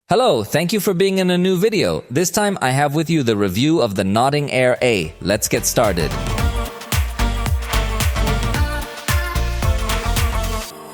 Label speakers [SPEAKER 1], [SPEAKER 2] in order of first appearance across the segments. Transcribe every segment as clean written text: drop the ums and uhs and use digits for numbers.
[SPEAKER 1] Hello, thank you for being in a new video. This time I have with you the review of the Nothing Air A. Let's get started.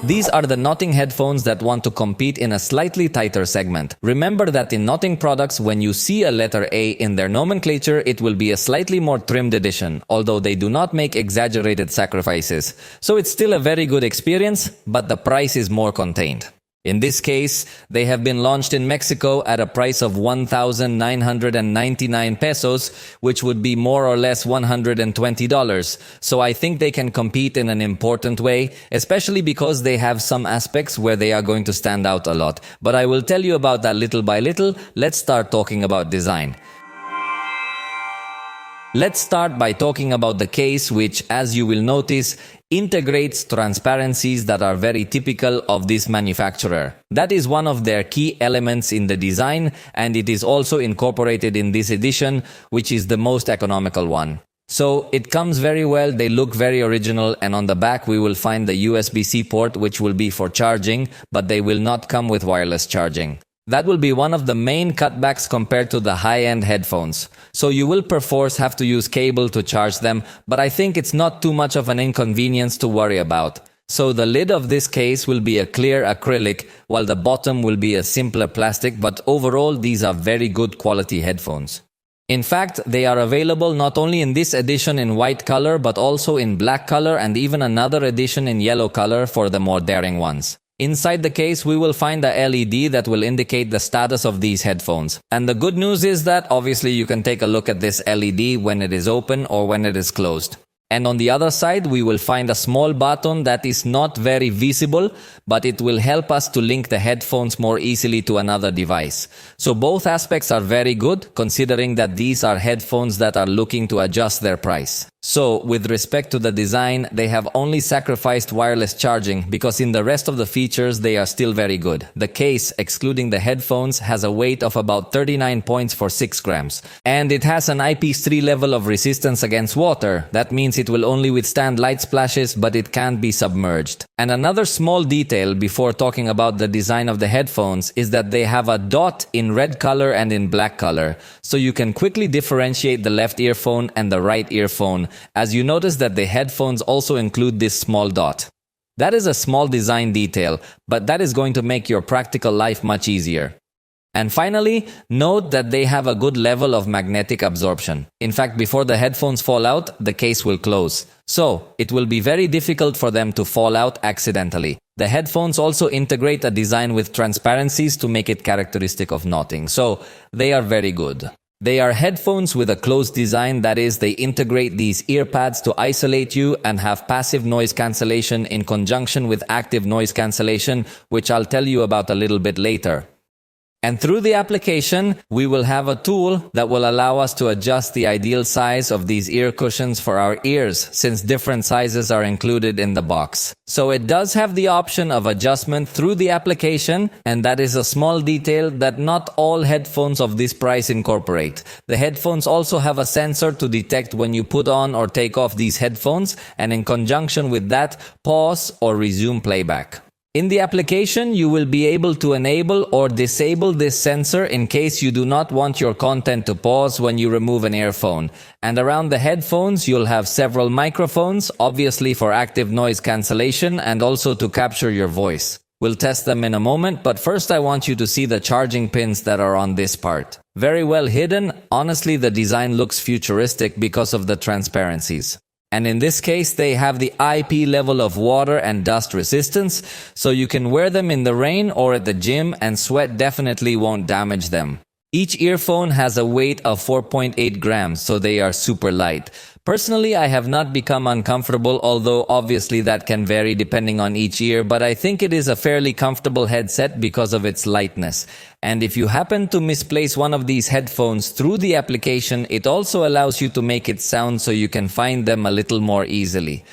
[SPEAKER 1] These are the Nothing headphones that want to compete in a slightly tighter segment. Remember that in Nothing products, when you see a letter A in their nomenclature, it will be a slightly more trimmed edition, although they do not make exaggerated sacrifices. So it's still a very good experience, but the price is more contained. In this case, they have been launched in Mexico at a price of 1,999 pesos, which would be more or less $120. So I think they can compete in an important way, especially because they have some aspects where they are going to stand out a lot. But I will tell you about that little by little. Let's start talking about design. Let's start by talking about the case, which, as you will notice, integrates transparencies that are very typical of this manufacturer. That is one of their key elements in the design, and it is also incorporated in this edition, which is the most economical one. So it comes very well, they look very original, and on the back we will find the USB-C port, which will be for charging, but they will not come with wireless charging. That will be one of the main cutbacks compared to the high-end headphones. So you will perforce have to use cable to charge them, but I think it's not too much of an inconvenience to worry about. So the lid of this case will be a clear acrylic, while the bottom will be a simpler plastic, but overall these are very good quality headphones. In fact, they are available not only in this edition in white color, but also in black color and even another edition in yellow color for the more daring ones. Inside the case, we will find a LED that will indicate the status of these headphones. And the good news is that obviously you can take a look at this LED when it is open or when it is closed. And on the other side, we will find a small button that is not very visible, but it will help us to link the headphones more easily to another device. So both aspects are very good, considering that these are headphones that are looking to adjust their price. So, with respect to the design, they have only sacrificed wireless charging because in the rest of the features they are still very good. The case, excluding the headphones, has a weight of about 39 points for 6 grams. And it has an IP3 level of resistance against water. That means it will only withstand light splashes, but it can't be submerged. And another small detail before talking about the design of the headphones is that they have a dot in red color and in black color. So you can quickly differentiate the left earphone and the right earphone, as you notice that the headphones also include this small dot. That is a small design detail, but that is going to make your practical life much easier. And finally, note that they have a good level of magnetic absorption. In fact, before the headphones fall out, the case will close. So, it will be very difficult for them to fall out accidentally. The headphones also integrate a design with transparencies to make it characteristic of Nothing. So, they are very good. They are headphones with a closed design, that is, they integrate these ear pads to isolate you and have passive noise cancellation in conjunction with active noise cancellation, which I'll tell you about a little bit later. And through the application, we will have a tool that will allow us to adjust the ideal size of these ear cushions for our ears, since different sizes are included in the box. So it does have the option of adjustment through the application, and that is a small detail that not all headphones of this price incorporate. The headphones also have a sensor to detect when you put on or take off these headphones, and in conjunction with that, pause or resume playback. In the application, you will be able to enable or disable this sensor in case you do not want your content to pause when you remove an earphone. And around the headphones, you'll have several microphones, obviously for active noise cancellation and also to capture your voice. We'll test them in a moment, but first I want you to see the charging pins that are on this part. Very well hidden. Honestly, the design looks futuristic because of the transparencies. And in this case, they have the IP level of water and dust resistance, so you can wear them in the rain or at the gym and sweat definitely won't damage them. Each earphone has a weight of 4.8 grams, so they are super light. Personally, I have not become uncomfortable, although obviously that can vary depending on each ear, but I think it is a fairly comfortable headset because of its lightness. And if you happen to misplace one of these headphones through the application, it also allows you to make it sound so you can find them a little more easily.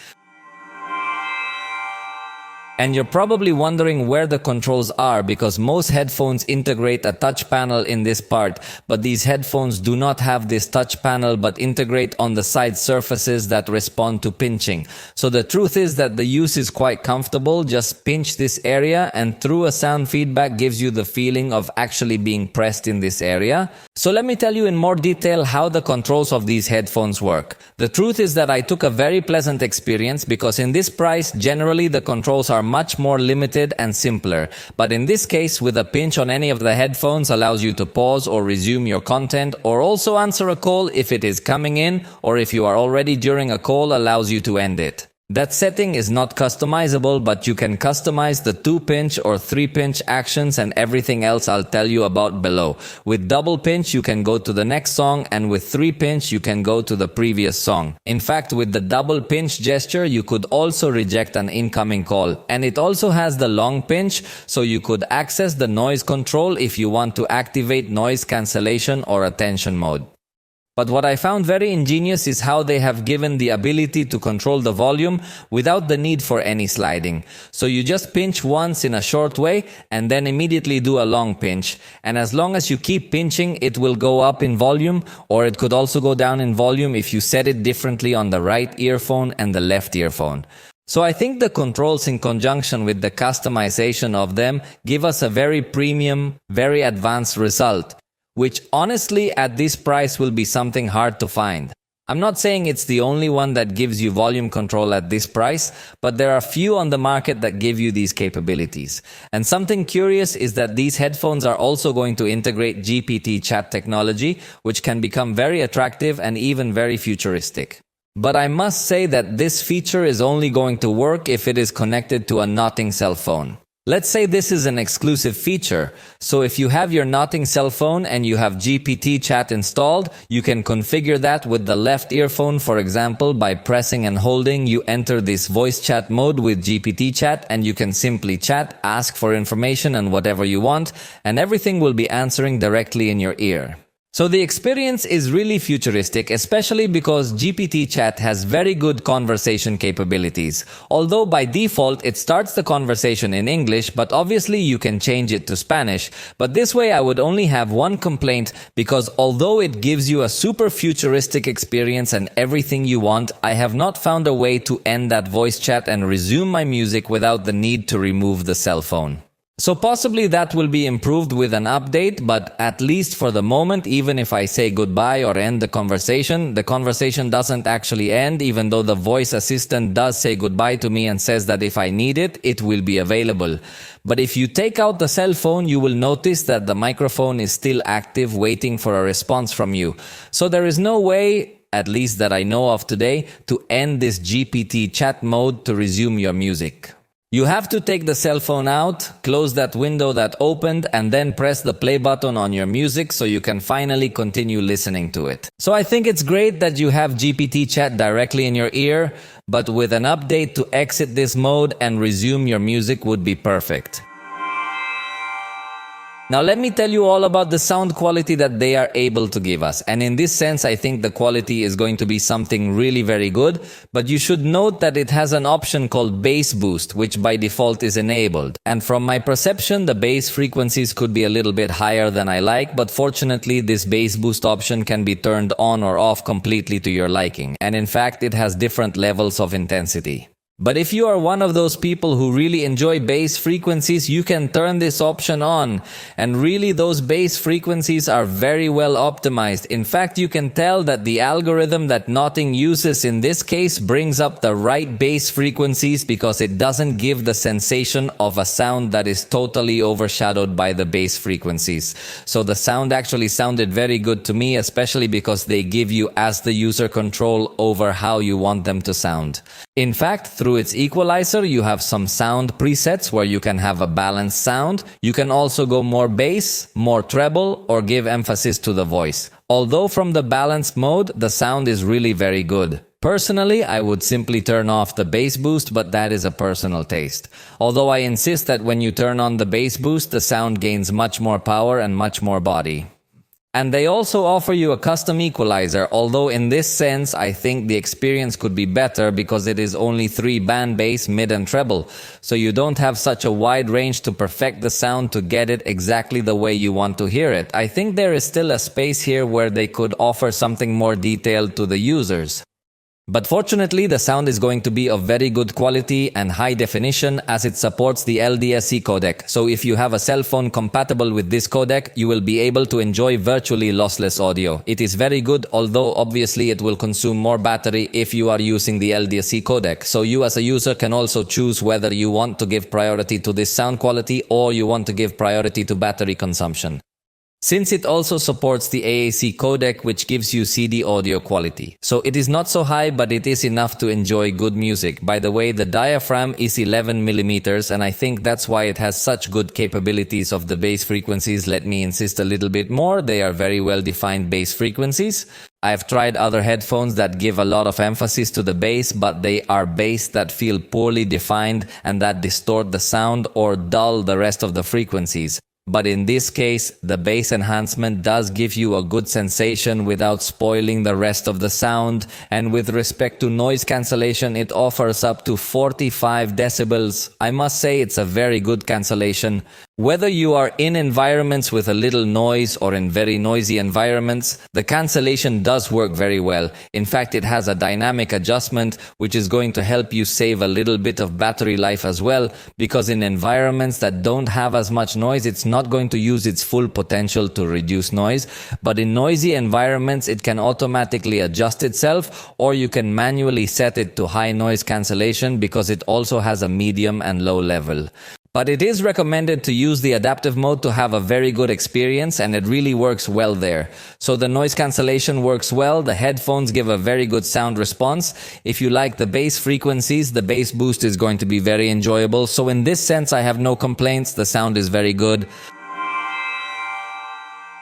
[SPEAKER 1] And you're probably wondering where the controls are because most headphones integrate a touch panel in this part, but these headphones do not have this touch panel but integrate on the side surfaces that respond to pinching. So the truth is that the use is quite comfortable. Just pinch this area and through a sound feedback gives you the feeling of actually being pressed in this area. So let me tell you in more detail how the controls of these headphones work. The truth is that I took a very pleasant experience because in this price, generally the controls are much more limited and simpler. But in this case, with a pinch on any of the headphones allows you to pause or resume your content, or also answer a call if it is coming in, or if you are already during a call allows you to end it. That setting is not customizable, but you can customize the 2-pinch or 3-pinch actions and everything else I'll tell you about below. With double pinch, you can go to the next song, and with 3-pinch, you can go to the previous song. In fact, with the double pinch gesture, you could also reject an incoming call. And it also has the long pinch, so you could access the noise control if you want to activate noise cancellation or attention mode. But what I found very ingenious is how they have given the ability to control the volume without the need for any sliding. So you just pinch once in a short way and then immediately do a long pinch. And as long as you keep pinching, it will go up in volume, or it could also go down in volume if you set it differently on the right earphone and the left earphone. So I think the controls in conjunction with the customization of them give us a very premium, very advanced result, which honestly at this price will be something hard to find. I'm not saying it's the only one that gives you volume control at this price, but there are few on the market that give you these capabilities. And something curious is that these headphones are also going to integrate GPT chat technology, which can become very attractive and even very futuristic. But I must say that this feature is only going to work if it is connected to a Nothing cell phone. Let's say this is an exclusive feature. So if you have your Nothing cell phone and you have GPT chat installed, you can configure that with the left earphone, for example, by pressing and holding. You enter this voice chat mode with GPT chat and you can simply chat, ask for information and whatever you want, and everything will be answering directly in your ear. So the experience is really futuristic, especially because GPT chat has very good conversation capabilities. Although by default it starts the conversation in English, but obviously you can change it to Spanish. But this way I would only have one complaint, because although it gives you a super futuristic experience and everything you want, I have not found a way to end that voice chat and resume my music without the need to remove the cell phone. So possibly that will be improved with an update, but at least for the moment, even if I say goodbye or end the conversation doesn't actually end, even though the voice assistant does say goodbye to me and says that if I need it, it will be available. But if you take out the cell phone, you will notice that the microphone is still active, waiting for a response from you. So there is no way, at least that I know of today, to end this GPT chat mode to resume your music. You have to take the cell phone out, close that window that opened, and then press the play button on your music so you can finally continue listening to it. So I think it's great that you have GPT chat directly in your ear, but with an update to exit this mode and resume your music would be perfect. Now let me tell you all about the sound quality that they are able to give us. And in this sense, I think the quality is going to be something really very good. But you should note that it has an option called bass boost, which by default is enabled. And from my perception, the bass frequencies could be a little bit higher than I like. But fortunately, this bass boost option can be turned on or off completely to your liking. And in fact, it has different levels of intensity. But if you are one of those people who really enjoy bass frequencies, you can turn this option on. And really those bass frequencies are very well optimized. In fact, you can tell that the algorithm that Nothing uses in this case brings up the right bass frequencies because it doesn't give the sensation of a sound that is totally overshadowed by the bass frequencies. So the sound actually sounded very good to me, especially because they give you as the user control over how you want them to sound. In fact, through its equalizer, you have some sound presets where you can have a balanced sound. You can also go more bass, more treble, or give emphasis to the voice. Although from the balanced mode, the sound is really very good. Personally, I would simply turn off the bass boost, but that is a personal taste. Although I insist that when you turn on the bass boost, the sound gains much more power and much more body. And they also offer you a custom equalizer, although in this sense I think the experience could be better because it is only 3 band bass, mid and treble, so you don't have such a wide range to perfect the sound to get it exactly the way you want to hear it. I think there is still a space here where they could offer something more detailed to the users. But fortunately, the sound is going to be of very good quality and high definition as it supports the LDSC codec. So if you have a cell phone compatible with this codec, you will be able to enjoy virtually lossless audio. It is very good, although obviously it will consume more battery if you are using the LDSC codec. So you as a user can also choose whether you want to give priority to this sound quality or you want to give priority to battery consumption. Since it also supports the AAC codec, which gives you CD audio quality. So it is not so high, but it is enough to enjoy good music. By the way, the diaphragm is 11 millimeters, and I think that's why it has such good capabilities of the bass frequencies. Let me insist a little bit more. They are very well defined bass frequencies. I've tried other headphones that give a lot of emphasis to the bass, but they are bass that feel poorly defined and that distort the sound or dull the rest of the frequencies. But in this case, the bass enhancement does give you a good sensation without spoiling the rest of the sound, and with respect to noise cancellation, it offers up to 45 decibels. I must say it's a very good cancellation. Whether you are in environments with a little noise or in very noisy environments, the cancellation does work very well. In fact, it has a dynamic adjustment which is going to help you save a little bit of battery life as well, because in environments that don't have as much noise, it's not going to use its full potential to reduce noise. But in noisy environments, it can automatically adjust itself, or you can manually set it to high noise cancellation because it also has a medium and low level. But it is recommended to use the adaptive mode to have a very good experience, and it really works well there. So the noise cancellation works well, the headphones give a very good sound response. If you like the bass frequencies, the bass boost is going to be very enjoyable. So in this sense, I have no complaints, the sound is very good.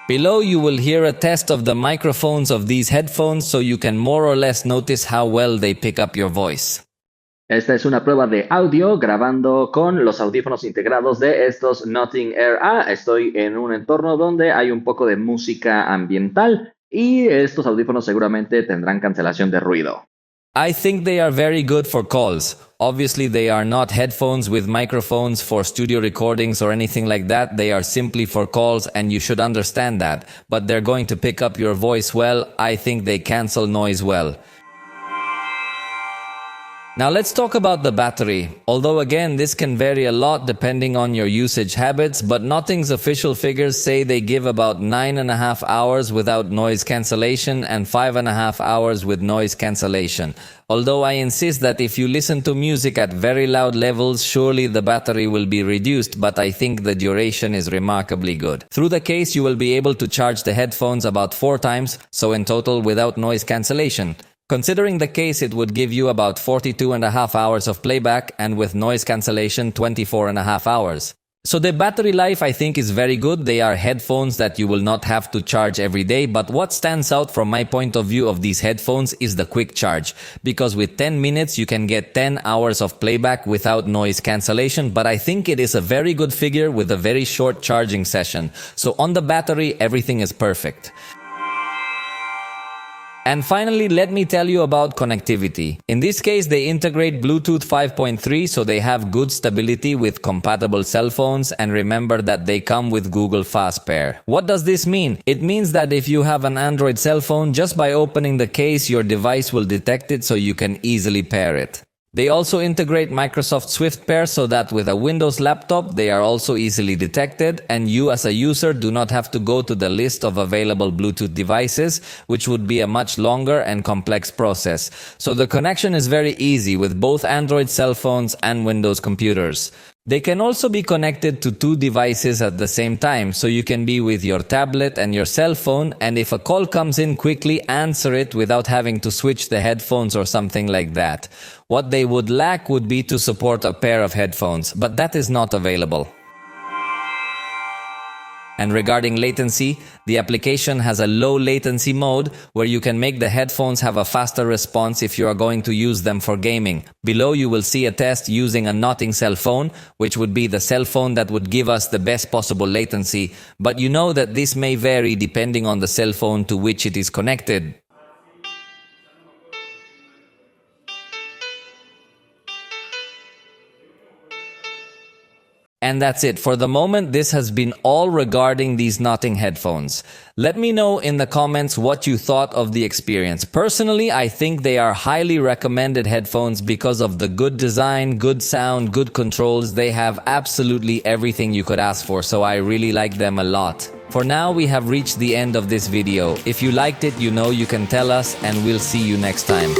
[SPEAKER 1] Below you will hear a test of the microphones of these headphones so you can more or less notice how well they pick up your voice.
[SPEAKER 2] Esta es una prueba de audio grabando con los audífonos integrados de estos Nothing Air A. Estoy en un entorno donde hay un poco de música ambiental y estos audífonos seguramente tendrán cancelación de ruido.
[SPEAKER 1] I think they are very good for calls. Obviously, they are not headphones with microphones for studio recordings or anything like that. They are simply for calls, and you should understand that. But they're going to pick up your voice well. I think they cancel noise well. Now let's talk about the battery. Although again, this can vary a lot depending on your usage habits, but Nothing's official figures say they give about 9.5 hours without noise cancellation and 5.5 hours with noise cancellation. Although I insist that if you listen to music at very loud levels, surely the battery will be reduced, but I think the duration is remarkably good. Through the case, you will be able to charge the headphones about 4 times, so in total without noise cancellation. Considering the case, it would give you about 42.5 hours of playback, and with noise cancellation 24.5 hours. So the battery life I think is very good. They are headphones that you will not have to charge every day, but what stands out from my point of view of these headphones is the quick charge, because with 10 minutes you can get 10 hours of playback without noise cancellation, but I think it is a very good figure with a very short charging session. So on the battery, everything is perfect. And finally, let me tell you about connectivity. In this case, they integrate Bluetooth 5.3, so they have good stability with compatible cell phones, and remember that they come with Google Fast Pair. What does this mean? It means that if you have an Android cell phone, just by opening the case, your device will detect it so you can easily pair it. They also integrate Microsoft Swift Pair so that with a Windows laptop, they are also easily detected, and you as a user do not have to go to the list of available Bluetooth devices, which would be a much longer and complex process. So the connection is very easy with both Android cell phones and Windows computers. They can also be connected to 2 devices at the same time, so you can be with your tablet and your cell phone, and if a call comes in, quickly answer it without having to switch the headphones or something like that. What they would lack would be to support a pair of headphones, but that is not available. And regarding latency, the application has a low latency mode where you can make the headphones have a faster response if you are going to use them for gaming. Below you will see a test using a Notting cell phone, which would be the cell phone that would give us the best possible latency, but you know that this may vary depending on the cell phone to which it is connected. And that's it. For the moment, this has been all regarding these Notting headphones. Let me know in the comments what you thought of the experience. Personally, I think they are highly recommended headphones because of the good design, good sound, good controls. They have absolutely everything you could ask for, so I really like them a lot. For now, we have reached the end of this video. If you liked it, you know you can tell us, and we'll see you next time.